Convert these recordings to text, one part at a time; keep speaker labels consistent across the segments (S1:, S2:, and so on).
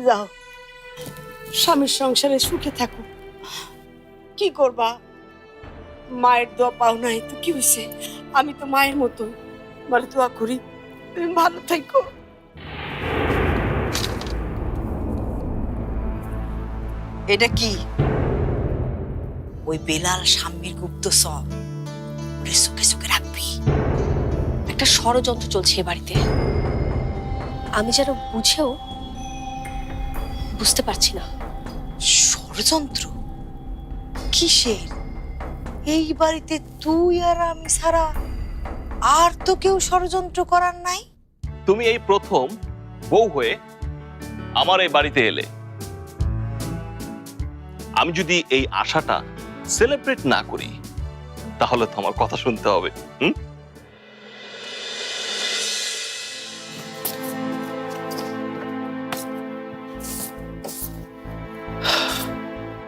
S1: যাও, স্বামীর সংসারে সুখে থাকো। কি করবা, মায়ের দোয়া পাও নাই তো কি হয়েছে? আমি তো মায়ের মতো, মানে দোয়া করি তুমি ভালো থাকো।
S2: এটা কি? ওই বেলাল স্বামীর গুপ্তচর, ওরে চোখে চোখে রাখবি।
S3: একটা ষড়যন্ত্র চলছে এ বাড়িতে, আমি যেন বুঝেও বুঝতে পারছি না।
S2: ষড়যন্ত্র কিসের? এই বাড়িতে তুই আর আমি ছাড়া আর তো কেউ ষড়যন্ত্র করার নাই।
S4: তুমি এই প্রথম বউ হয়ে আমার এই বাড়িতে এলে। আমি যদি এই আশাটা সেলিব্রেট না করি তাহলে তো আমার কথা শুনতে হবে।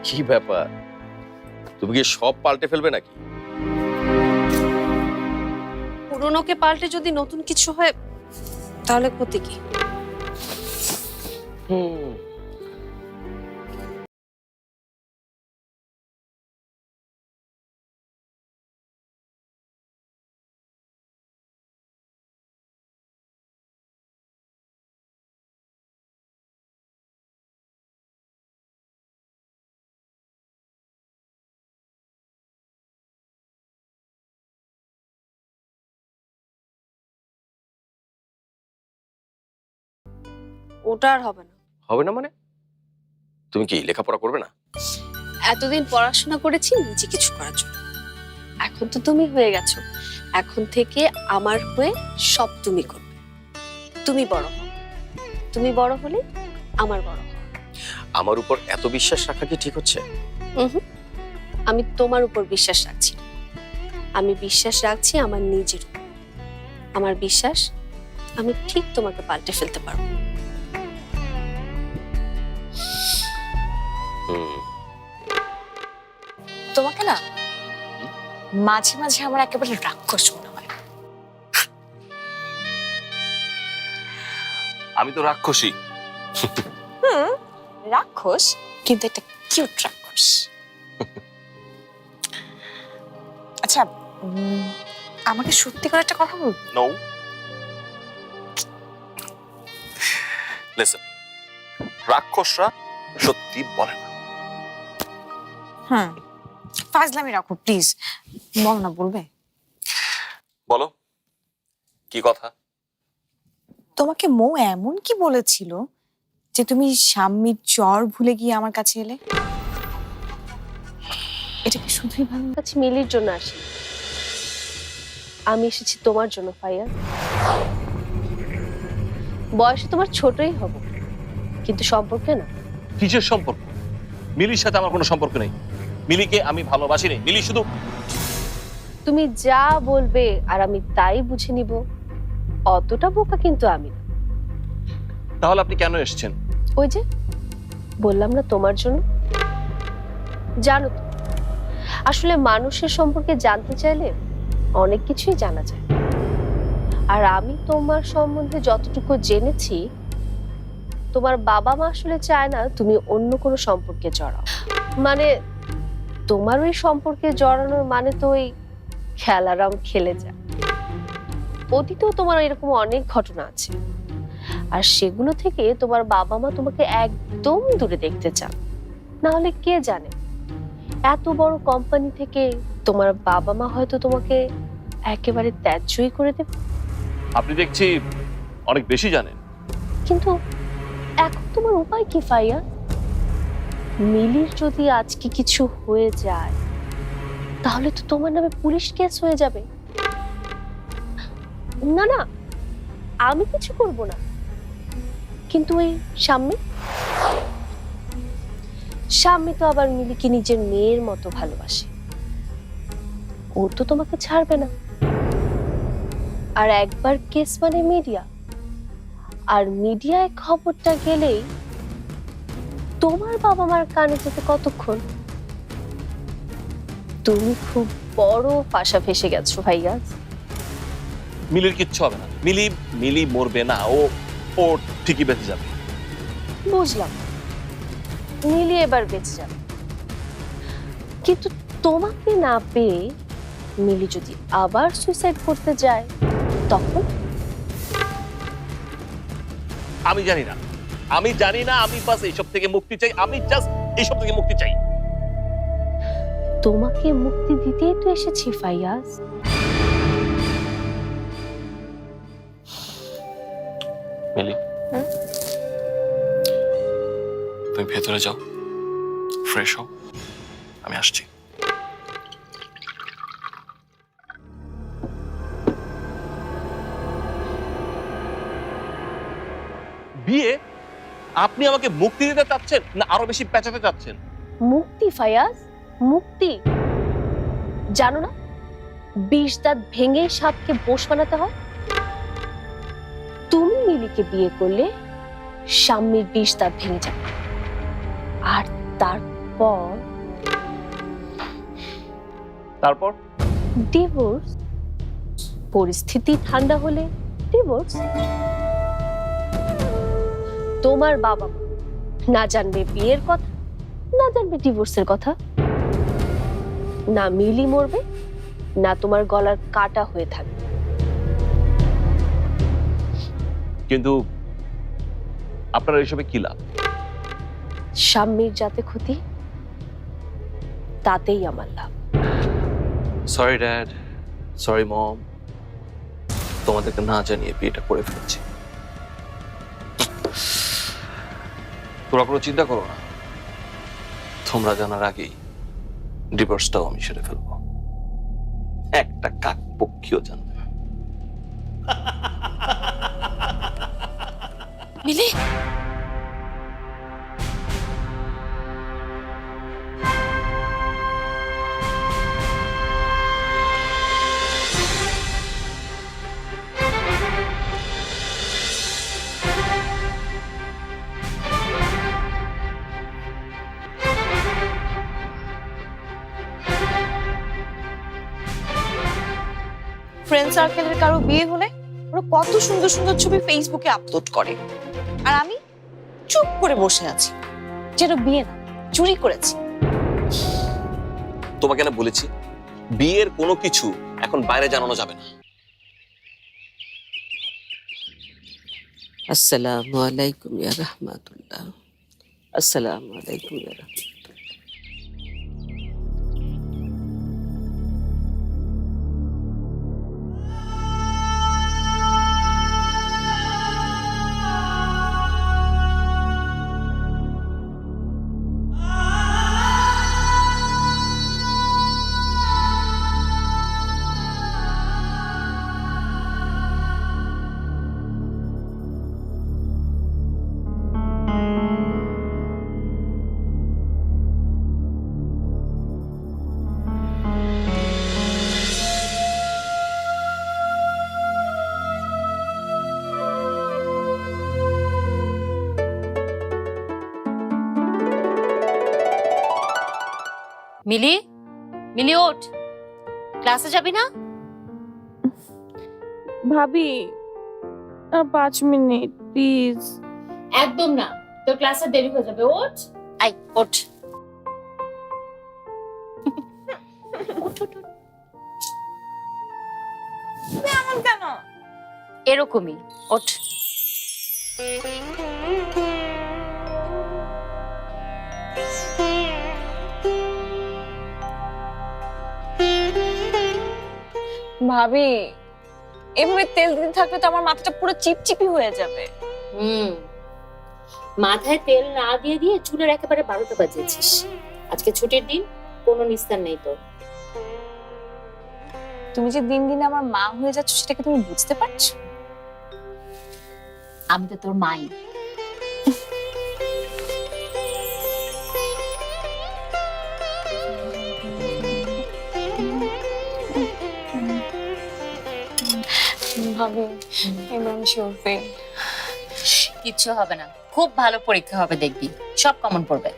S5: কি ব্যাপার, তুমি কি সব পাল্টে ফেলবে নাকি?
S3: পুরনোকে পাল্টে যদি নতুন কিছু হয় তাহলে ক্ষতি কি? ওটা আর হবে না।
S5: হবে না মানে? তুমি কি লেখাপড়া করবে না?
S3: এতদিন পড়াশোনা করেছি নিজে কিছু করার জন্য, এখন তো তুমি হয়ে গেছো। এখন থেকে আমার হয়ে সব তুমি করবে। তুমি বড় হও, তুমি বড় হলে আমার বড় হও।
S5: আমার উপর এত বিশ্বাস রাখা কি ঠিক হচ্ছে?
S3: আমি তোমার উপর বিশ্বাস রাখছি না, আমি বিশ্বাস রাখছি আমার নিজের উপর। আমার বিশ্বাস আমি ঠিক তোমাকে পাল্টে ফেলতে পারবো।
S6: তোমাকে না মাঝে মাঝে আমার একেবারে রাক্ষস মনে হয়।
S4: আমি তো রাক্ষসী।
S6: রাক্ষস, কিন্তু একটা কিউট রাক্ষস। আচ্ছা, আমাকে সত্যি করে একটা কথা বলবো?
S4: নো, লিসেন, রাক্ষসরা সত্যি বলে না।
S6: ফাজলামি রাখো প্লিজ, বল না, বলবে?
S4: বলো কি কথা?
S6: তোমাকে মৌ এমন কি বলেছিল যে তুমি স্বামীর জ্বর ভুলে গিয়ে আমার কাছে এলে? এটা কি শুধুই ভালো?
S3: কাছে মিলির জন্য আসি, আমি এসেছি তোমার জন্য ফাইয়া। বয়সে তোমার ছোটই হব, কিন্তু সম্পর্কে না।
S4: কিসের সম্পর্ক? মিলির সাথে আমার কোনো সম্পর্ক নেই। মিলিকে আমি ভালোবাসি না। মিলি শুধু
S3: তুমি যা বলবে আর আমি তাই বুঝে নিব, অতটা বোকা কিন্তু আমি না।
S4: তাহলে আপনি কেন এসেছেন?
S3: ওই যে বললাম না তোমার জন্য। জানো তো, আসলে মানুষের সম্পর্কে জানতে চাইলে অনেক কিছুই জানা যায়। আর আমি তোমার সম্বন্ধে যতটুকু জেনেছি, তোমার বাবা মা আসলে চায় না তুমি অন্য কোনো সম্পর্কে জড়াও। মানে তোমার ওই সম্পর্কে জড়ানোর মানে তো ওই খেলারাম খেলে যায়। অতীতেও তোমার এরকম অনেক ঘটনা আছে, আর সেগুলো থেকে তোমার বাবা মা তোমাকে একদম দূরে দেখতে চান। না হলে কে জানে, এত বড় কোম্পানি থেকে তোমার বাবা মা হয়তো তোমাকে একেবারে ত্যায্যই করে দেবে।
S4: আপনি দেখছি অনেক বেশি জানেন।
S3: কিন্তু এখন তোমার উপায় কি ফাইয়া? মিলির যদি আজকে কিছু হয়ে যায় তাহলে তো তোমার নামে পুলিশ কেস হয়ে যাবে। না না, আমি কিছু করব না, কিন্তু ওই স্বামী তো আবার মিলিকে নিজের মেয়ের মতো ভালোবাসে। ও তো তোমাকে ছাড়বে না। আর একবার কেস মানে মিডিয়া, আর মিডিয়ায় খবরটা গেলেই তোমার বাবা মার কানে যেতে কতক্ষণ? তুমি খুব বড় ফাঁসা ফেসে গেছো ভাইয়া।
S4: মিলির কিচ্ছু হবে না। মিলি মরবে না, ও ঠিকই বেঁচে যাবে।
S3: বুঝলাম, মিলি এবার বেঁচে যাবে, কিন্তু তোমাকে না পেয়ে মিলি যদি আবার সুইসাইড করতে যায় তখন?
S4: আমি জানি না, আমি জানি না, আমি বাস এইসব থেকে মুক্তি চাই, আমি জাস্ট এইসব থেকে মুক্তি চাই।
S3: তোমাকে মুক্তি দিতেই তো এসেছি ফাইয়াজ।
S4: মিলি, তুমি ভেতরে যাও, ফ্রেশ হও, আমি আসছি। বিয়ে? আপনি আমাকে মুক্তি দিতে চাচ্ছেন না আরো বেশি পেঁচাতে চাচ্ছেন?
S3: মুক্তি ফাইয়াজ, মুক্তি। জানো না 20 দাঁত ভেঙে সাপকে বোস বানাতে হয়? তুমি মিলিকে বিয়ে করলে স্বামীর 20 দাঁত ভেঙে যাবে, আর তারপর ডিভোর্স। পরিস্থিতি ঠান্ডা হলে ডিভোর্স। তোমার বাবা মা না জানবে বিয়ের কথা, না জানবে ডিভোর্সের কথা। না মিলি মরবে, না তোমার গলার কাটা হয়ে থাকবে।
S4: কিন্তু আপনার এইসবে কি লাভ?
S3: স্বামীর যাতে ক্ষতি, তাতেই আমার লাভ।
S4: সরি ড্যাড, সরি মম, তোমাদেরকে না জানিয়ে বিয়েটা করে ফেলেছি। তোমরা কোনো চিন্তা করো না, তোমরা জানার আগেই ডিভোর্সটাও আমি সেরে ফেলবো, একটা কাক পক্ষীও জানবে না।
S1: মিলি,
S6: ফ্রেন্ড সার্কেলের কারো বিয়ে হলে ওরা কত সুন্দর সুন্দর ছবি ফেসবুকে আপলোড করে, আর আমি চুপ করে বসে আছি, যেন বিয়ে না, চুরি করেছি।
S4: তোমাকে না বলেছি বিয়ের কোনো কিছু এখন বাইরে জানানো যাবে না।
S1: আসসালামু আলাইকুম ইয়া রাহমাতুল্লাহ। আসসালামু আলাইকুম ইয়া রাহমাতুল্লাহ।
S7: মিলি, মিলি ওঠ, ক্লাসে যাবি না?
S6: ভাবি 5 মিনিট প্লিজ।
S7: একদম না, তোর ক্লাসে দেরি হয়ে যাবে। ওঠ, আই ওঠ।
S6: এমন কেন?
S7: এরকমই, ওঠ।
S6: ভাবি এভাবে তেল দিতে থাকলে তো আমার মাথাটা পুরো চিপচিপি হয়ে যাবে।
S7: মাথায় তেল না দিয়ে দিয়ে চুলের একেবারে 12টা বাজিয়েছিস। আজকে ছুটির দিন, কোনো নিস্তার নেই তোর।
S6: তুমি যে দিন দিন আমার মা হয়ে যাচ্ছ সেটাকে তুমি বুঝতে পারছো?
S7: আমি তো তোর মাই।
S6: ভাবি এবার আমি শিওর ফেল।
S7: কিচ্ছু হবে না, খুব ভালো পরীক্ষা হবে, দেখবি সব কমন পড়বে।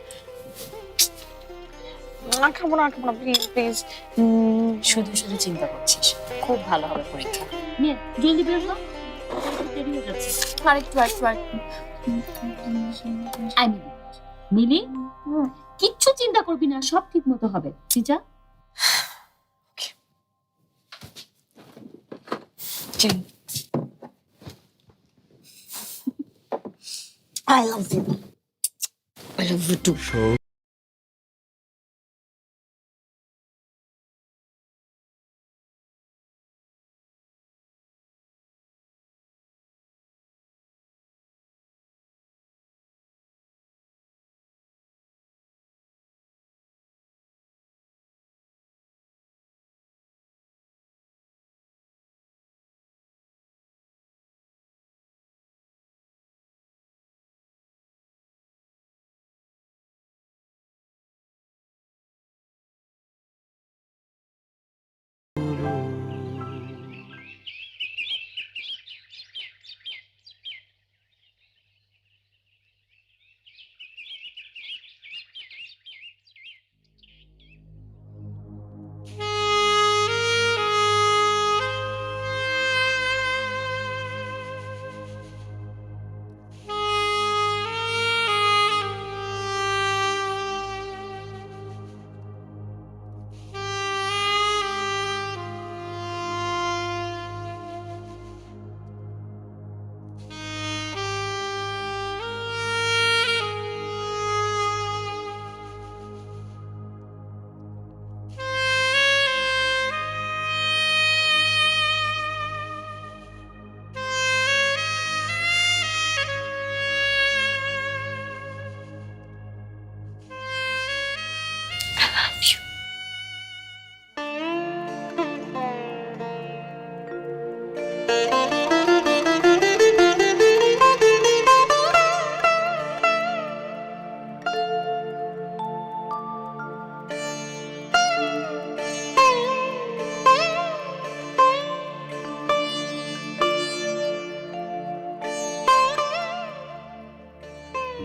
S6: খাবো না প্লিজ প্লিজ।
S7: শুধু শুধু চিন্তা করছিস, খুব ভালো হবে পরীক্ষা। নে জলদি বের হ, দেরি হয়ে যাচ্ছে।
S8: আরেকটু
S7: আই মিলি কিচ্ছু চিন্তা করবি না, সব ঠিক মতো হবে। চিজা
S6: I love you. I love you too.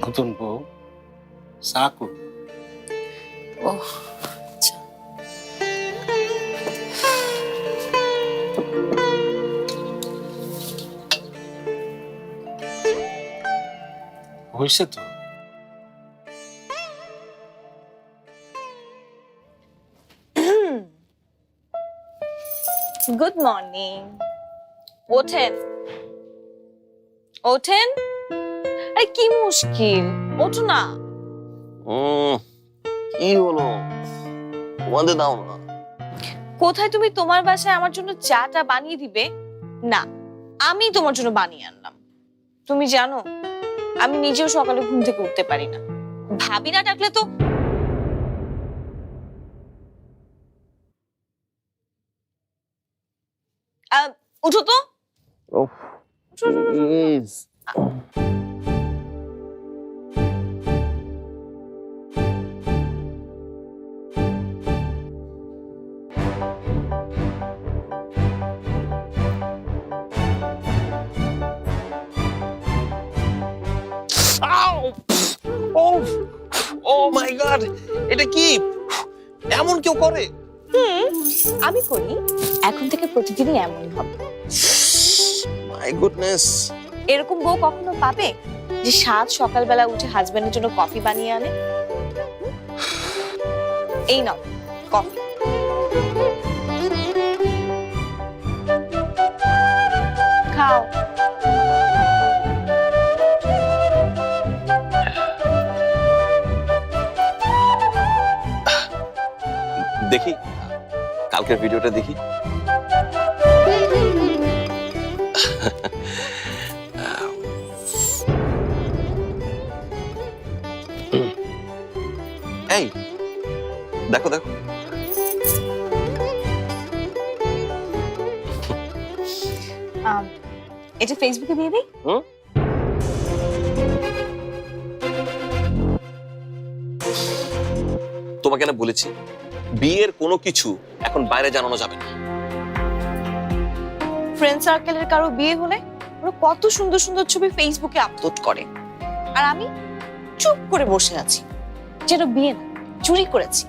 S9: নতুন বউ সাকু
S6: ওহ আচ্ছা
S9: হয়েছে তো।
S6: Good morning. ওঠেন ওঠেন, আরে কি মুশকিল, ওঠো না।
S4: কি হলো, তোমাদের দাও না?
S6: কোথায় তুমি তোমার বাসায় আমার জন্য চাটা বানিয়ে দিবে? না, আমি তোমার জন্য বানিয়ে আনলাম। তুমি জানো আমি নিজেও সকালে ঘুম থেকে উঠতে পারি না, ভাবি না ডাকলে তো। উঠো তো। উঠো, উঠো, উঠো।
S4: ও মাই গড, এটা কি এমন কেউ করে?
S6: আমি করি, এখন থেকে প্রতিদিনই এমন হবে।
S4: মাই গুডনেস,
S6: এরকম বউ কখনো পাবে যে সাত সকালবেলা উঠে হাজবেন্ডের জন্য কফি বানিয়ে আনে? এই নাও কফি। খাও।
S4: দেখি কালকের ভিডিওটা দেখি। এই দেখো দেখো,
S6: এটা ফেসবুকে দিয়ে দিই।
S4: তোমাকে না বলেছি বিয়ের কোনো কিছু এখন বাইরে জানানো যাবে না।
S6: ফ্রেন্ড সার্কেলের কারো বিয়ে হলে ওরা কত সুন্দর সুন্দর ছবি ফেসবুকে আপলোড করে, আর আমি চুপ করে বসে আছি যেন বিয়ে না, চুরি করেছি।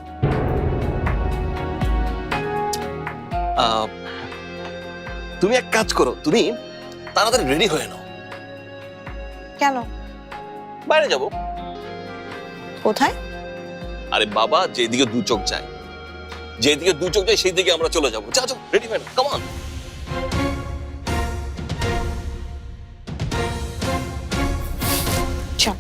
S4: তুমি এক কাজ করো, তুমি তাড়াতাড়ি রেডি হয়ে নাও,
S6: কেন?
S5: বাইরে যাব।
S6: কোথায়?
S5: আরে বাবা, যেদিকে দু চোখ যায়, যেদিকে দু চোখ যায় সেই দিকে আমরা চলে যাবো। যা যাও, রেডি ম্যান, কাম অন।
S6: চল।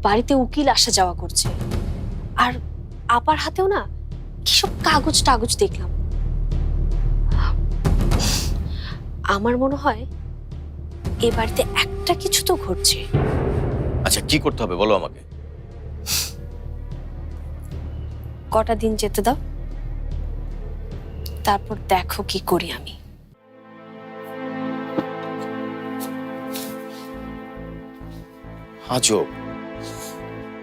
S3: বাড়িতে উকিল আসা যাওয়া করছে, আর আপার হাতেও না কিসব কাগজ টাগজ দেখলাম। আমার মনে হয় এ বাড়িতে একটা কিছু তো ঘটছে।
S5: আচ্ছা, কি করতে হবে বলো আমাকে।
S3: কটা দিন যেতে দাও, তারপর দেখো কি করি আমি।
S5: আজব,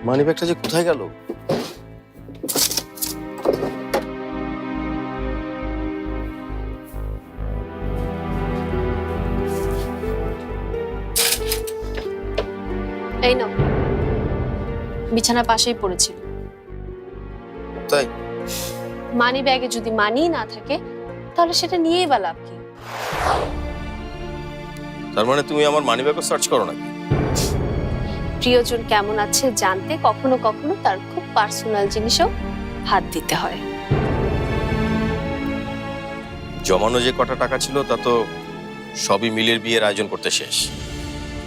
S5: মানি ব্যাগটা যে কোথায় গেল?
S3: এই নাও, বিছানার পাশেই পড়েছিল।
S5: তাই?
S3: মানি ব্যাগে যদি মানি না থাকে তাহলে সেটা নিয়েই বা লাভ কি?
S5: তার মানে তুমি আমার মানি ব্যাগও সার্চ করো নাকি?
S3: প্রিয়জন কেমন আছে জানতে কখনো কখনো তার খুব পার্সোনাল জিনিসও হাত দিতে হয়।
S5: জমানো যে কটা টাকা ছিল তা তো সবই মিলের বিয়ের আয়োজন করতে শেষ।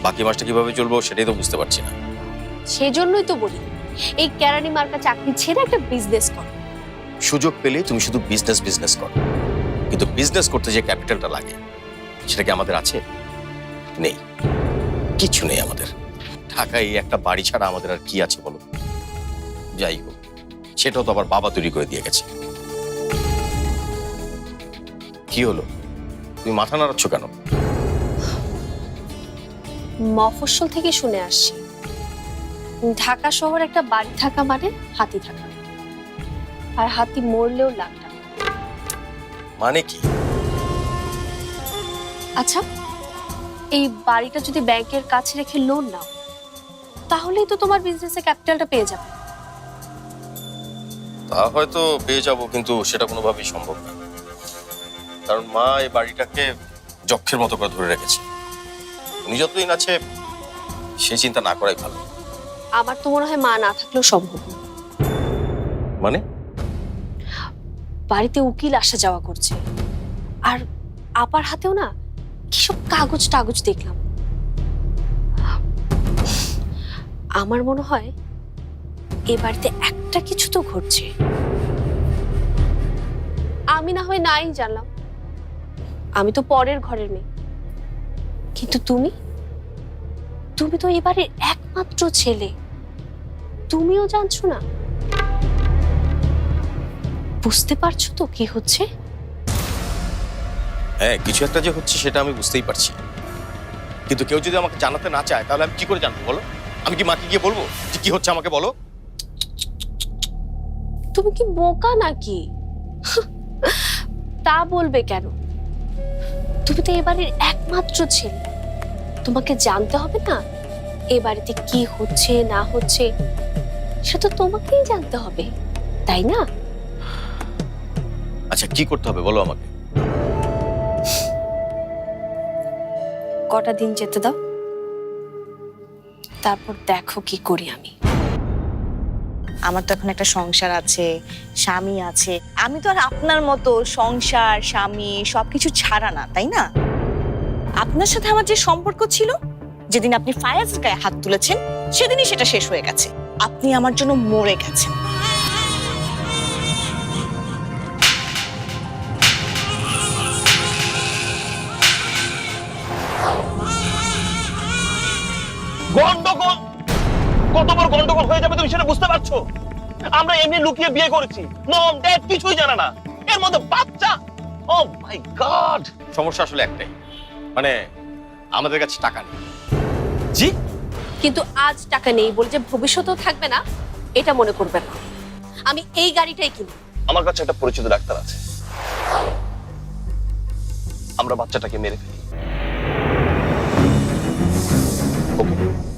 S5: বাকি মাসটা কিভাবে চলবো সেটাই তো বুঝতে পারছি না।
S3: সেজন্যই তো বলি, এই ক্যারানি মার্কা চাকরি ছেড়ে একটা বিজনেস করো।
S5: সুযোগ পেলে তুমি শুধু বিজনেস করো, কিন্তু বিজনেস করতে যে ক্যাপিটালটা লাগে সেটা কি আমাদের আছে? নেই, কিছু নেই আমাদের। ঢাকায় এই একটা বাড়ি ছাড়া আমাদের আর কি আছে বলো? যাই হোক, সেটাও তো আবার বাবা তৈরি করে দিয়ে গেছে। কি হলো, তুমি মাথা নাড়াচ্ছ কেন?
S3: মফস্বল থেকে শুনে আসছি, ঢাকা শহর একটা বাড়ি থাকা মানে হাতি থাকা, আর হাতি মরলেও লাখ টাকা।
S5: মানে কি?
S3: আচ্ছা, এই বাড়িটা যদি ব্যাংকের কাছে রেখে লোন নাও তাহলেই তো তোমার বিজনেসে ক্যাপিটালটা পেয়ে যাবে।
S5: তা হয়তো পেয়ে যাব, কিন্তু সেটা কোনোভাবেই সম্ভব না। কারণ মা এই বাড়িটাকে যক্ষের মতো করে ধরে রেখেছে। উনি যতদিন আছে সে চিন্তা না করাই ভালো।
S3: আমার তো মনে হয় মা না থাকলেও সম্ভব না।
S5: মানে?
S3: বাড়িতে উকিল আসা যাওয়া করছে, আর আপার হাতেও না কিসব কাগজ টাগজ দেখলাম। আমার মনে হয় এ বাড়িতে একটা কিছু তো ঘটছে। আমি না হয় নাই জানলাম, আমি তো পরের ঘরের মেয়ে, কিন্তু তুমি তুমি তো এই বাড়ির একমাত্র ছেলে, তুমিও জানছো না? বুঝতে পারছো তো কি হচ্ছে?
S5: হ্যাঁ, কিছু একটা যে হচ্ছে সেটা আমি বুঝতেই পারছি, কিন্তু কেউ যদি আমাকে জানাতে না চায় তাহলে আমি কি করে জানবো বলো? আমি কি মাকে গিয়ে বলবো যে কি হচ্ছে আমাকে বলো?
S3: তুমি কি বোকা নাকি? তা বলবে কেন? তুমি তো এবারের একমাত্র ছেলে, তোমাকে জানতে হবে না এ বাড়িতে কি হচ্ছে না হচ্ছে, সেটা তোমাকেই জানতে হবে, তাই না?
S5: আচ্ছা, কি করতে হবে বলো আমাকে।
S3: কটা দিন যেতে দাও, তারপর দেখো কি করি আমি।
S6: আমার তো এখন একটা সংসার আছে, স্বামী আছে। আমি তো আর আপনার মতো সংসার স্বামী সবকিছু ছাড়া না, তাই না? আপনার সাথে আমার যে সম্পর্ক ছিল, যেদিন আপনি ফায়াজের গায়ে হাত তুলেছেন সেদিনই সেটা শেষ হয়ে গেছে। আপনি আমার জন্য মরে গেছেন।
S8: গন্ডগোল, কত বড় গন্ডগোল হয়ে যাবে তুমি সেটা বুঝতে পারছো? আমরা এমনি লুকিয়ে বিয়ে করেছি, মম ড্যাড কিছুই জানে না, এর মধ্যে বাচ্চা। ও মাই গড!
S5: সমস্যা আসলে একটাই, মানে আমাদের কাছে টাকা নেই।
S8: জি?
S3: কিন্তু আজ টাকা নেই বলে যে ভবিষ্যতেও থাকবে না এটা মনে করবেন না। আমি এই গাড়িটাই কিনি।
S8: আমার কাছে একটা পরিচিত ডাক্তার আছে, আমরা বাচ্চাটাকে মেরে ফেলি।
S5: ওকে